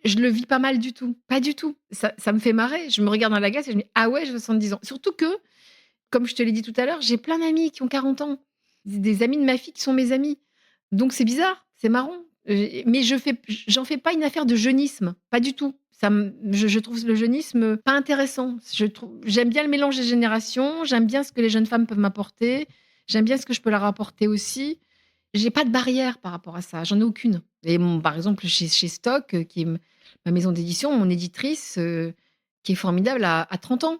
je le vis pas mal du tout. Pas du tout. Ça me fait marrer. Je me regarde dans la glace et je me dis: «Ah ouais, j'ai 70 ans». Surtout que, comme je te l'ai dit tout à l'heure, j'ai plein d'amis qui ont 40 ans. Des amis de ma fille qui sont mes amis. Donc c'est bizarre, c'est marrant. Mais j'en fais pas une affaire de jeunisme, pas du tout. Je trouve le jeunisme pas intéressant. J'aime bien le mélange des générations, j'aime bien ce que les jeunes femmes peuvent m'apporter, j'aime bien ce que je peux leur apporter aussi. J'ai pas de barrière par rapport à ça, j'en ai aucune. Et par exemple, chez Stock, qui est ma maison d'édition, mon éditrice, qui est formidable, a 30 ans.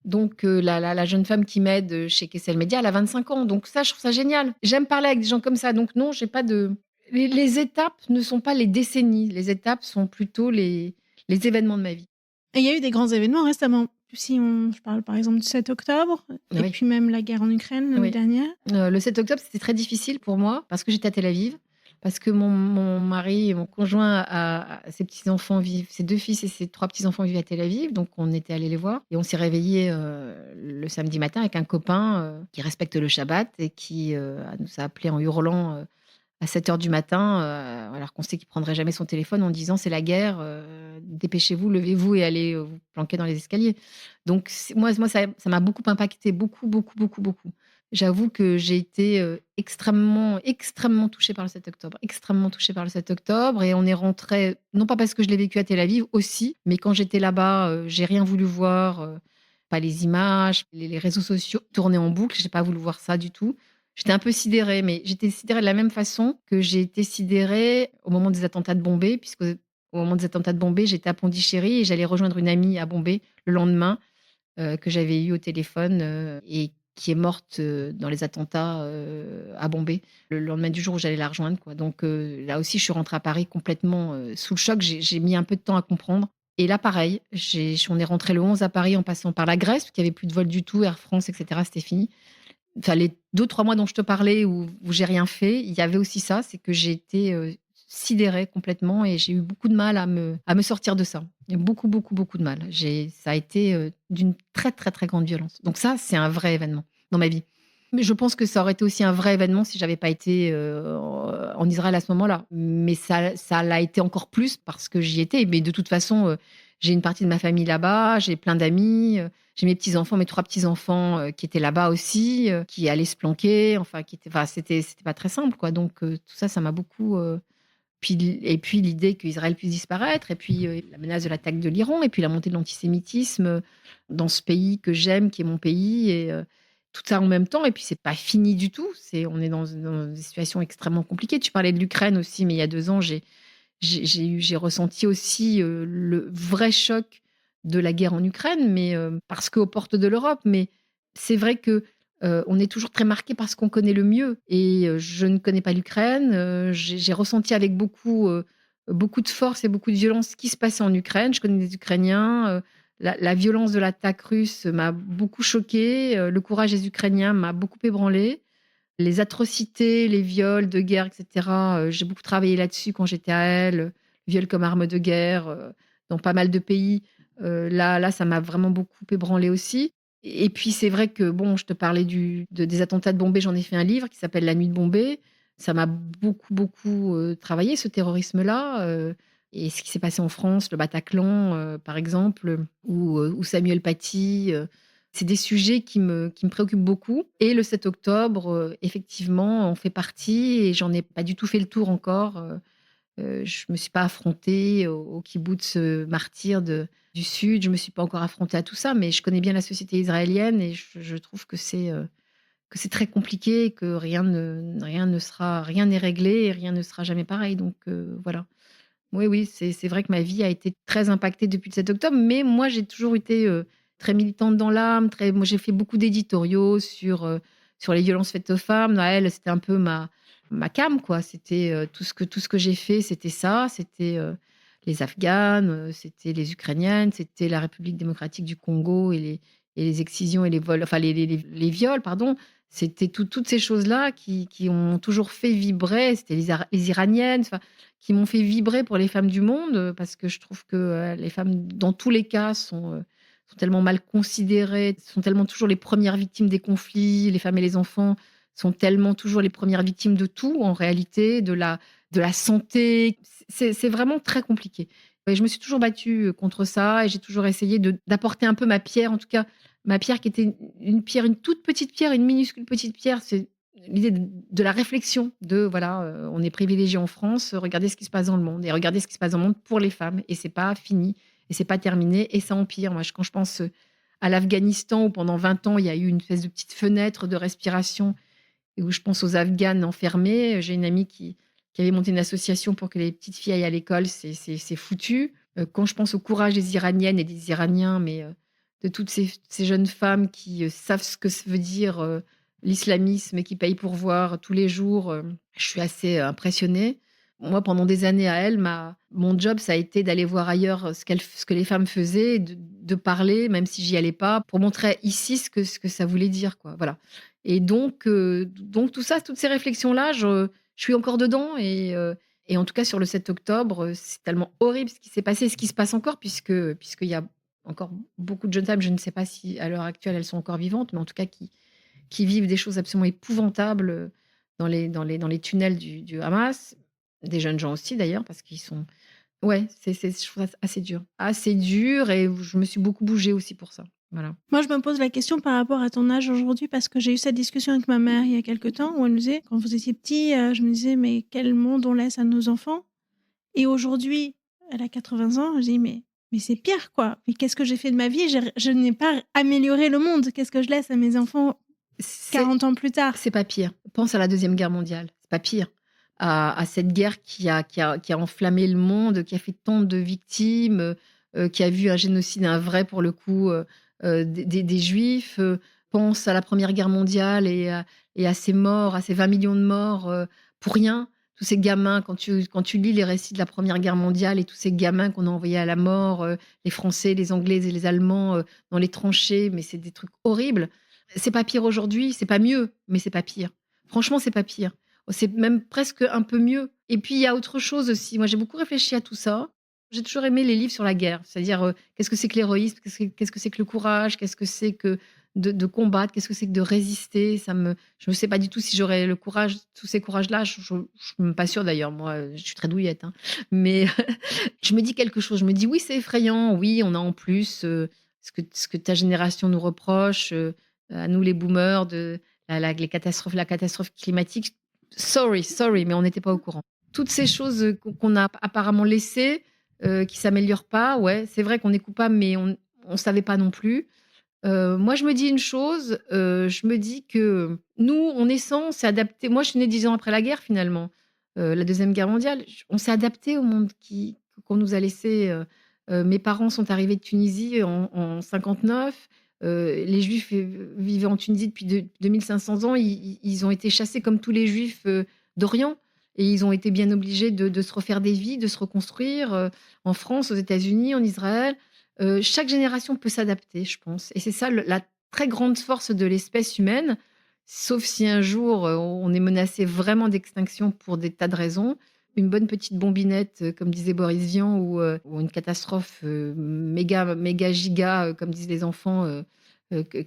Donc la jeune femme qui m'aide, chez Kessel Média, elle a 25 ans. Donc ça, je trouve ça génial. J'aime parler avec des gens comme ça. Donc non, j'ai pas de les étapes ne sont pas les décennies. Les étapes sont plutôt les événements de ma vie. Et il y a eu des grands événements récemment. Je parle par exemple du 7 octobre, et Oui. puis même la guerre en Ukraine l'année Oui. dernière. Le 7 octobre, c'était très difficile pour moi parce que j'étais à Tel Aviv, parce que mon mari et mon conjoint ses petits-enfants vivent ses 2 fils et ses 3 petits-enfants vivent à Tel Aviv, donc on était allés les voir et on s'est réveillés, le samedi matin avec un copain, qui respecte le Shabbat et qui, nous a appelés en hurlant, à 7 heures du matin, alors qu'on sait qu'il prendrait jamais son téléphone en disant: «C'est la guerre, dépêchez-vous, levez-vous et allez, vous planquer dans les escaliers». Donc moi ça m'a beaucoup impactée, beaucoup, beaucoup, beaucoup, beaucoup. J'avoue que j'ai été, extrêmement, extrêmement touchée par le 7 octobre, extrêmement touchée par le 7 octobre et on est rentrés, non pas parce que je l'ai vécu à Tel Aviv aussi, mais quand j'étais là-bas, j'ai rien voulu voir, pas les images, les réseaux sociaux tournaient en boucle, j'ai pas voulu voir ça du tout. J'étais un peu sidérée, mais j'étais sidérée de la même façon que j'ai été sidérée au moment des attentats de Bombay, puisque au moment des attentats de Bombay, j'étais à Pondichéry et j'allais rejoindre une amie à Bombay le lendemain, que j'avais eue au téléphone, et qui est morte, dans les attentats, à Bombay, le lendemain du jour où j'allais la rejoindre, quoi. Donc là aussi, je suis rentrée à Paris complètement, sous le choc. J'ai mis un peu de temps à comprendre et là, pareil, on est rentré le 11 à Paris en passant par la Grèce, parce qu'il y avait plus de vols du tout, Air France et cetera, c'était fini. Enfin, les 2-3 mois dont je te parlais où j'ai rien fait, il y avait aussi ça, c'est que j'ai été, sidérée complètement et j'ai eu beaucoup de mal à me sortir de ça. Beaucoup, beaucoup, beaucoup de mal. Ça a été, d'une très, très, très grande violence. Donc ça, c'est un vrai événement dans ma vie. Mais je pense que ça aurait été aussi un vrai événement si j'avais pas été, en Israël à ce moment-là. Mais ça l'a été encore plus parce que j'y étais. Mais de toute façon, j'ai une partie de ma famille là-bas, j'ai plein d'amis, j'ai mes petits-enfants, mes 3 petits-enfants, qui étaient là-bas aussi, qui allaient se planquer, enfin, c'était pas très simple, quoi. Donc tout ça, ça m'a beaucoup, puis l'idée qu'Israël puisse disparaître et puis, la menace de l'attaque de l'Iran et puis la montée de l'antisémitisme, dans ce pays que j'aime, qui est mon pays et tout ça en même temps et puis c'est pas fini du tout. On est dans des situations extrêmement compliquées. Tu parlais de l'Ukraine aussi, mais il y a 2 ans, j'ai ressenti aussi, le vrai choc de la guerre en Ukraine, mais parce qu'aux portes de l'Europe. Mais c'est vrai que, on est toujours très marqué par ce qu'on connaît le mieux et je ne connais pas l'Ukraine, j'ai ressenti avec beaucoup de force et beaucoup de violence ce qui se passait en Ukraine. Je connais des Ukrainiens, la violence de l'attaque russe m'a beaucoup choquée, le courage des Ukrainiens m'a beaucoup ébranlée. Les atrocités, les viols de guerre et cetera, j'ai beaucoup travaillé là-dessus quand j'étais à Elle, viol comme arme de guerre, dans pas mal de pays. Là, ça m'a vraiment beaucoup ébranlée aussi et puis c'est vrai que bon, je te parlais des attentats de Bombay, j'en ai fait un livre qui s'appelle La nuit de Bombay. Ça m'a beaucoup, beaucoup, travaillé ce terrorisme-là, et ce qui s'est passé en France, le Bataclan, par exemple, ou Samuel Paty, c'est des sujets qui me préoccupent beaucoup et le 7 octobre, effectivement, en fait partie et j'en ai pas du tout fait le tour encore, je me suis pas affrontée au kibboutz, martyr du Sud. Je me suis pas encore affrontée à tout ça, mais je connais bien la société israélienne et je trouve que c'est très compliqué, que rien n'est réglé et rien ne sera jamais pareil donc voilà. Oui, oui, c'est vrai que ma vie a été très impactée depuis le 7 octobre, mais moi j'ai toujours été, très militante dans l'âme, très moi j'ai fait beaucoup d'éditoriaux sur les violences faites aux femmes. Noël, c'était un peu ma came quoi. C'était, tout ce que j'ai fait, c'était ça. C'était, les Afghanes, c'était les Ukrainiennes, c'était la République démocratique du Congo et les excisions et les vols, enfin les viols, pardon. C'était toutes ces choses-là qui ont toujours fait vibrer. C'était les Iraniennes, enfin, qui m'ont fait vibrer pour les femmes du monde, parce que je trouve que, les femmes, dans tous les cas, sont tellement mal considérées, sont tellement toujours les premières victimes des conflits. Les femmes et les enfants sont tellement toujours les premières victimes de tout, en réalité, de la santé. C'est vraiment très compliqué et je me suis toujours battue, contre ça et j'ai toujours essayé d'apporter un peu ma pierre, en tout cas, ma pierre qui était une pierre, une toute petite pierre, une minuscule petite pierre. C'est l'idée de la réflexion, de voilà, on est privilégiés en France, regardez ce qui se passe dans le monde et regardez ce qui se passe dans le monde pour les femmes et c'est pas fini et c'est pas terminé et ça empire. Moi, quand je pense, à l'Afghanistan où pendant 20 ans, il y a eu une espèce de petite fenêtre de respiration et où je pense aux Afghanes enfermées, j'ai une amie qui avait monté une association pour que les petites filles aillent à l'école, c'est foutu. Quand je pense au courage des Iraniennes et des Iraniens, mais de toutes ces jeunes femmes qui, savent ce que ça veut dire, l'islamisme et qui payent pour voir tous les jours, je suis assez, impressionnée. Moi, pendant des années à elle, mon job, ça a été d'aller voir ailleurs, ce que les femmes faisaient, de parler, même si j'y allais pas, pour montrer ici ce que ça voulait dire, quoi, voilà. Et donc tout ça, toutes ces réflexions-là, je suis encore dedans et en tout cas sur le 7 octobre, c'est tellement horrible ce qui s'est passé, ce qui se passe encore puisqu'il y a encore beaucoup de jeunes femmes, je ne sais pas si à l'heure actuelle elles sont encore vivantes, mais en tout cas qui vivent des choses absolument épouvantables, dans les tunnels du Hamas. Des jeunes gens aussi d'ailleurs parce qu'ils sont ouais, je trouve ça assez dur et je me suis beaucoup bougée aussi pour ça. Voilà. Moi, je me pose la question par rapport à ton âge aujourd'hui parce que j'ai eu cette discussion avec ma mère il y a quelque temps où elle me disait, quand vous étiez petit, je me disais, mais quel monde on laisse à nos enfants? Et aujourd'hui, elle a 80 ans, je dis, mais c'est pire, quoi. Mais qu'est-ce que j'ai fait de ma vie? Je n'ai pas amélioré le monde. Qu'est-ce que je laisse à mes enfants C'est 40 ans plus tard? c'est pas pire. Pense à la Deuxième Guerre mondiale, c'est pas pire. À cette guerre qui a enflammé le monde, qui a fait tant de victimes, qui a vu un génocide, un vrai pour le coup, des juifs. Pense à la Première Guerre mondiale et à ces morts, à ces 20 millions de morts, pour rien. Tous ces gamins, quand tu lis les récits de la Première Guerre mondiale et tous ces gamins qu'on a envoyés à la mort, les Français, les Anglais et les Allemands, dans les tranchées, mais c'est des trucs horribles. C'est pas pire aujourd'hui, c'est pas mieux, mais c'est pas pire. Franchement, c'est pas pire. C'est même presque un peu mieux. Et puis il y a autre chose aussi. Moi, j'ai beaucoup réfléchi à tout ça. J'ai toujours aimé les livres sur la guerre, c'est-à-dire, qu'est-ce que c'est que l'héroïsme? Qu'est-ce que c'est que le courage? Qu'est-ce que c'est que de combattre? Qu'est-ce que c'est que de résister? Je ne sais pas du tout si j'aurais le courage, tous ces courages-là. Je suis même pas sûre d'ailleurs, moi, je suis très douillette, hein. Mais je me dis quelque chose. Je me dis: «Oui, c'est effrayant. Oui, on a en plus, ce que ta génération nous reproche, à nous les boomers de la catastrophe climatique. Sorry, mais on n'était pas au courant. Toutes ces choses, qu'on a apparemment laissées, qui s'améliorent pas, ouais, c'est vrai qu'on est coupable, mais on savait pas non plus. Moi, je me dis une chose, je me dis que nous, en naissant, on s'est adapté. Moi, je suis née 10 ans après la guerre finalement, la deuxième guerre mondiale. On s'est adapté au monde qu'on nous a laissé. Mes parents sont arrivés de Tunisie en 59. Les Juifs, vivaient en Tunisie depuis 2500 ans. Ils ont été chassés comme tous les Juifs, d'Orient et ils ont été bien obligés de se refaire des vies, de se reconstruire, en France, aux États-Unis, en Israël. Chaque génération peut s'adapter, je pense et c'est ça la très grande force de l'espèce humaine, sauf si un jour, on est menacé vraiment d'extinction pour des tas de raisons. Une bonne petite bombinette, comme disait Boris Vian ou une catastrophe, méga méga giga, comme disent les enfants,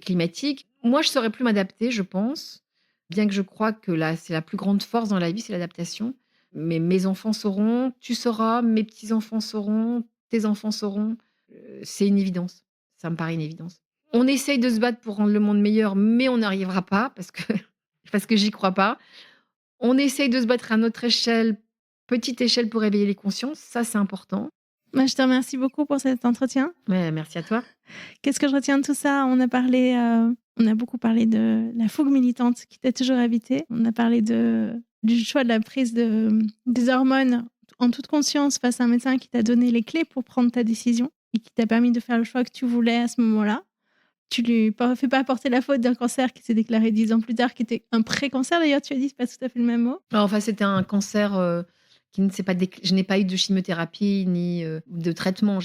climatique. Moi, je saurais plus m'adapter, je pense. Bien que je crois que là, c'est la plus grande force dans la vie, c'est l'adaptation. Mais mes enfants sauront, tu sauras, mes petits-enfants sauront, tes enfants sauront. C'est une évidence. Ça me paraît une évidence. On essaye de se battre pour rendre le monde meilleur, mais on n'arrivera pas parce que parce que j'y crois pas. On essaye de se battre à notre échelle, petite échelle pour éveiller les consciences, ça c'est important. Moi, je te remercie beaucoup pour cet entretien. Mais merci à toi. Qu'est-ce que je retiens de tout ça? On a beaucoup parlé de la fougue militante qui t'a toujours habité. On a parlé du choix de la prise des hormones en toute conscience face à un médecin qui t'a donné les clés pour prendre ta décision et qui t'a permis de faire le choix que tu voulais à ce moment-là. Tu lui fais pas porter la faute d'un cancer qui s'est déclaré 10 ans plus tard, qui était un pré-cancer d'ailleurs, tu as dit, c'est pas tout à fait le même mot. Alors, enfin, c'était un cancer qui ne s'est pas je n'ai pas eu de chimiothérapie ni de traitement.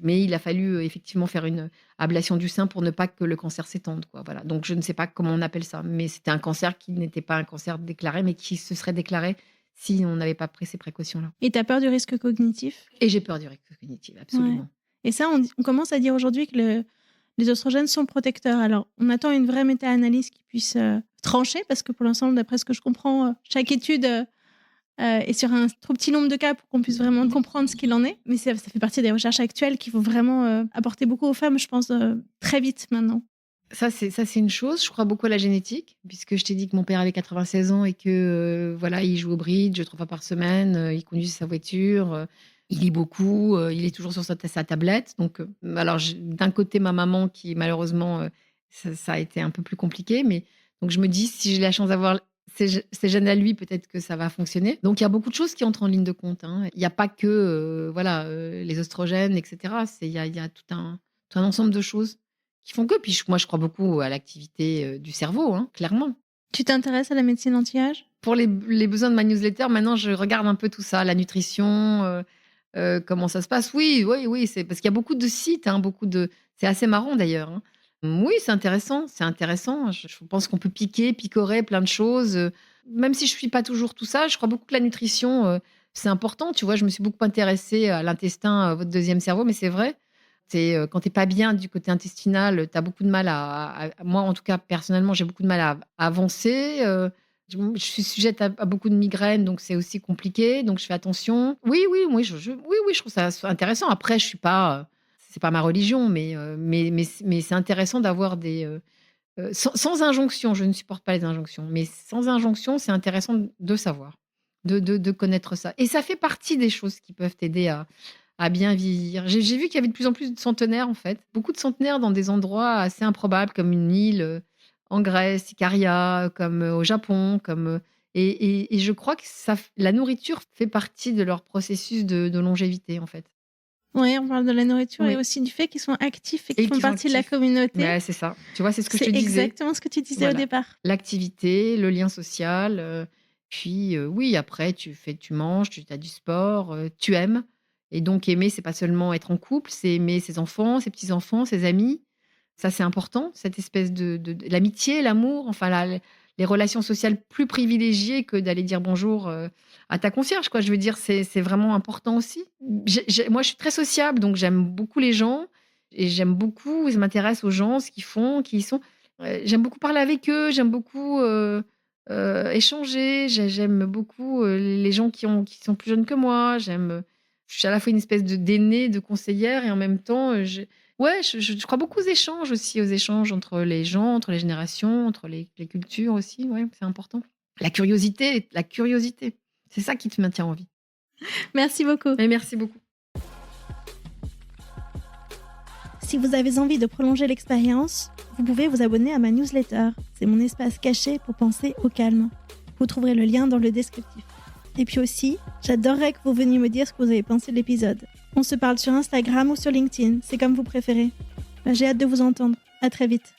Mais il a fallu effectivement faire une ablation du sein pour ne pas que le cancer s'étende, quoi. Voilà. Donc, je ne sais pas comment on appelle ça, mais c'était un cancer qui n'était pas un cancer déclaré, mais qui se serait déclaré si on n'avait pas pris ces précautions-là. Et tu as peur du risque cognitif? Et j'ai peur du risque cognitif, absolument. Ouais. Et ça, on commence à dire aujourd'hui que les oestrogènes sont protecteurs. Alors, on attend une vraie méta-analyse qui puisse trancher, parce que pour l'instant, d'après ce que je comprends, chaque étude est sur un trop petit nombre de cas pour qu'on puisse vraiment comprendre ce qu'il en est. Mais ça fait partie des recherches actuelles qui vont vraiment apporter beaucoup aux femmes, je pense, très vite maintenant. Ça, c'est une chose. Je crois beaucoup à la génétique, puisque je t'ai dit que mon père avait 96 ans et que voilà, il joue au bridge 3 fois par semaine, il conduit sa voiture, il lit beaucoup, il est toujours sur sa tablette. Donc, alors, d'un côté, ma maman qui, malheureusement, ça a été un peu plus compliqué. Mais donc, je me dis, si j'ai la chance d'avoir ces gènes à lui, peut-être que ça va fonctionner. Donc, il y a beaucoup de choses qui entrent en ligne de compte, hein. Il n'y a pas que les oestrogènes, etc. Il y a tout un ensemble de choses qui font que. Puis, moi, je crois beaucoup à l'activité du cerveau, hein, clairement. Tu t'intéresses à la médecine anti-âge? Pour les besoins de ma newsletter, maintenant, je regarde un peu tout ça, la nutrition, comment ça se passe. Oui, c'est parce qu'il y a beaucoup de sites, hein, c'est assez marrant d'ailleurs, hein. Oui, c'est intéressant, c'est intéressant. Je pense qu'on peut picorer plein de choses, même si je suis pas toujours tout ça, je crois beaucoup que la nutrition, c'est important. Tu vois, je me suis beaucoup intéressée à l'intestin, votre deuxième cerveau, mais c'est vrai. Quand tu es pas bien du côté intestinal, tu as beaucoup de mal à moi, en tout cas, personnellement, j'ai beaucoup de mal à avancer, je suis sujette à beaucoup de migraines, donc c'est aussi compliqué, donc je fais attention. Oui, je trouve ça intéressant. Après, je suis pas, c'est pas ma religion, mais c'est intéressant d'avoir sans injonction. Je ne supporte pas les injonctions, mais sans injonction, c'est intéressant de savoir, de connaître ça. Et ça fait partie des choses qui peuvent t'aider à bien vieillir. J'ai vu qu'il y avait de plus en plus de centenaires, en fait. Beaucoup de centenaires dans des endroits assez improbables, comme une île en Grèce, Ikaria, comme au Japon, et je crois que la nourriture fait partie de leur processus de longévité, en fait. Oui, on parle de la nourriture Oui. et aussi du fait qu'ils sont actifs et qu'ils font qu'ils sont partie de la actifs. communauté. Ouais, c'est ça. Tu vois, c'est ce que je te C'est disais. exactement ce que tu disais au Voilà. départ. L'activité, le lien social, puis oui, après tu manges, tu as du sport, tu aimes. Et donc aimer, c'est pas seulement être en couple, c'est aimer ses enfants, ses petits-enfants, ses amis. Ça, c'est important, cette espèce de l'amitié, l'amour, enfin les relations sociales plus privilégiées que d'aller dire bonjour à ta concierge, quoi. Je veux dire, c'est vraiment important aussi. Moi, je suis très sociable, donc j'aime beaucoup les gens et j'aime beaucoup, je m'intéresse aux gens, ce qu'ils font, qui ils sont. J'aime beaucoup parler avec eux, j'aime beaucoup échanger, j'aime beaucoup les gens qui sont plus jeunes que moi. Je suis à la fois une espèce d'aînée, de conseillère, et en même temps, je crois beaucoup aux échanges aussi, aux échanges entre les gens, entre les générations, entre les cultures aussi. Ouais, c'est important. La curiosité, c'est ça qui te maintient en vie. Merci beaucoup. Et merci beaucoup. Si vous avez envie de prolonger l'expérience, vous pouvez vous abonner à ma newsletter. C'est mon espace caché pour penser au calme. Vous trouverez le lien dans le descriptif. Et puis aussi, j'adorerais que vous veniez me dire ce que vous avez pensé de l'épisode. On se parle sur Instagram ou sur LinkedIn, c'est comme vous préférez. J'ai hâte de vous entendre. À très vite.